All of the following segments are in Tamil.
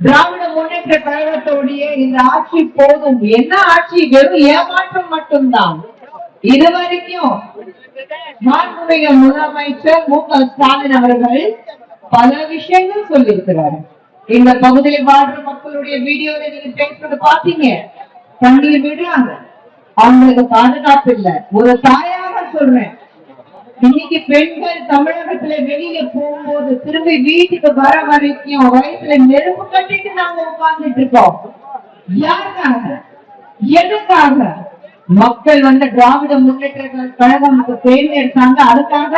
திராவிட முன்னேற்ற கழகத்தோடைய இந்த ஆட்சி போதும். என்ன ஆட்சி? வெறும் ஏமாற்றம் மட்டும்தான். இதுவரைக்கும் மாண்புமிகு முதலமைச்சர் மு.க.ஸ்டாலின் அவர்கள் பல விஷயங்கள் சொல்லியிருக்கிறார். இந்த பகுதியில் வாழ்ற மக்களுடைய வீடியோல நீங்க பேசுறது பாத்தீங்க. கண்ணீர் விடுறாங்க, அவங்களுக்கு பாதுகாப்பு இல்ல. ஒரு தாயாக சொல்றேன், இன்னைக்கு பெண்கள் தமிழகத்துல வெளியில போகும்போது திரும்பி வீட்டுக்கு வர வரைக்கும் வயசுல நெருப்பு கட்டிட்டு நாங்க உட்கார்ந்துட்டு இருக்கோம். யாருக்காக? எதுக்காக? மக்கள் திராவிட முன்னேற்ற கழகம் தேர்ந்தெடுத்தாங்க. அதுக்காக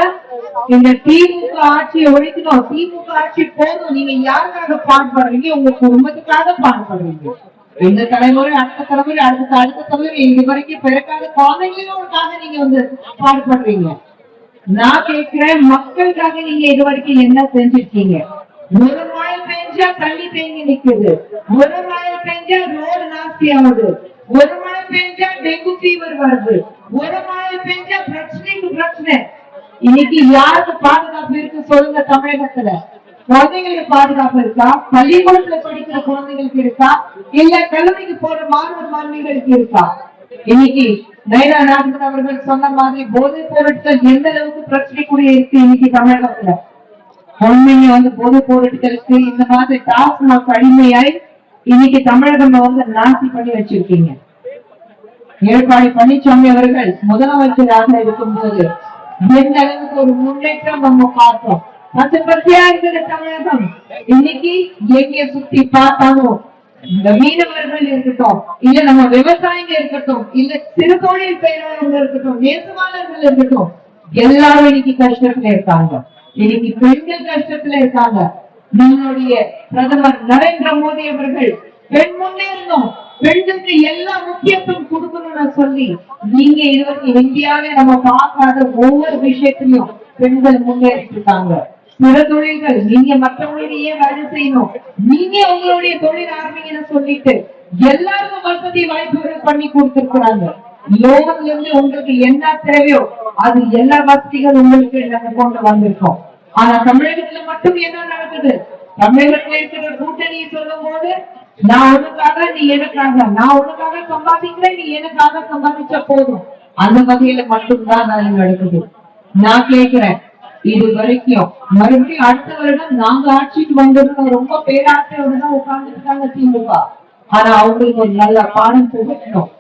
இந்த திமுக ஆட்சியை ஒழிக்கணும், திமுக ஆட்சி போதும். நீங்க யாருக்காக பாடுபடுறீங்க? உங்க குடும்பத்துக்காக பாடுபடுறீங்க. இந்த தலைமுறை, அடுத்த தலைமுறை, அடுத்த தலைமுறை, இது வரைக்கும் பிறக்காத குழந்தைங்களுக்காக நீங்க பாடுபடுறீங்க. நான் கேட்கிறேன், மக்களுக்காக நீங்க இது வரைக்கும் என்ன செஞ்சிருக்கீங்க? ஒரு மழை பெஞ்சா தண்ணி தேங்கி நிக்குது, ஒரு மழை பெஞ்சா ரோடு நாஸ்தி ஆகுது, ஒரு மழை பெஞ்சா டெங்கு ஃபீவர் வருது, ஒரு மழை பெஞ்சா பிரச்சனைக்கு பிரச்சனை. இன்னைக்கு யாருக்கு பாதுகாப்பு இருக்கு சொல்லுங்க? தமிழகத்துல குழந்தைங்களுக்கு பாதுகாப்பு இருக்கா? பள்ளிக்கூடத்துல படிக்கிற குழந்தைகளுக்கு இருக்கா? இல்ல கல்லூரிக்கு போற மாணவர் மாணவிகளுக்கு இருக்கா? இன்னைக்கு நயனா நாகப்பன் அவர்கள் சொன்ன மாதிரி போதைப் பொருட்கள் எந்த அளவுக்கு பிரச்சனைக்குரிய இருக்கு இன்னைக்கு தமிழகத்துல. குழந்தைங்க போதைப் பொருட்களுக்கு இந்த மாதிரி டாஸ்மாக் அடிமையாய் இன்னைக்கு தமிழகம் நாசி பண்ணி வச்சிருக்கீங்க. எடப்பாடி பழனிசாமி அவர்கள் முதலமைச்சராக இருக்கும் போது எந்த அளவுக்கு ஒரு முன்னேற்றம் நம்ம பார்த்தோம். பசுபதியா இருக்கிற தமிழகம் இன்னைக்கு எங்க சுத்தி பார்த்தாலும் இந்த மீனவர்கள் இருக்கட்டும், இல்ல நம்ம விவசாயிங்க இருக்கட்டும், இல்ல சிறு தொழில் செய்யறவங்க இருக்கட்டும், நெசவாளர்கள் இருக்கட்டும், எல்லாரும் இன்னைக்கு கஷ்டத்துல இருக்காங்க. இன்னைக்கு பெண்கள் கஷ்டத்துல இருக்காங்க. நம்மளுடைய பிரதமர் நரேந்திர மோடி அவர்கள் பெண் முன்னேறணும், பெண்களுக்கு எல்லா முக்கியத்துவம் கொடுக்கணும்னு சொல்லி நீங்க இதுவரைக்கும் இந்தியாவில நம்ம பார்க்காத ஒவ்வொரு விஷயத்திலையும் பெண்கள் முன்னேறிட்டு இருக்காங்க. பிற தொழில்கள் நீங்க மற்றவங்களுடைய வேலை செய்யணும், நீங்க உங்களுடைய தொழில் ஆரம்பிங்கன்னு சொல்லிட்டு எல்லாருக்கும் வசதி வாய்ப்புகள் பண்ணி கொடுத்திருக்கிறாங்க. லோன்ல இருந்து உங்களுக்கு என்ன தேவையோ அது எல்லா வசதிகள் உங்களுக்கு நாங்க கொண்டு வந்திருக்கோம். ஆனா தமிழகத்துல மட்டும் என்ன நடக்குது? தமிழகத்துல இருக்கிற கூட்டணியை சொல்லும் போது நான் உனக்காக, நீ எனக்காக, நான் உனக்காக சம்பாதிக்கிறேன், நீ எனக்காக சம்பாதிச்சா போதும், அந்த வகையில மட்டும்தான் நான் நடக்குது. நான் கேட்கிறேன், இது வரைக்கும் மறுபடியும் அடுத்த வருடம் நாங்க ஆட்சிக்கு வந்திருக்கோம், ரொம்ப பேராசையோட தான் உட்கார்ந்துட்டு இருக்காங்க திமுக. ஆனா அவங்களுக்கு ஒரு நல்ல பாடம் புகட்டணும்.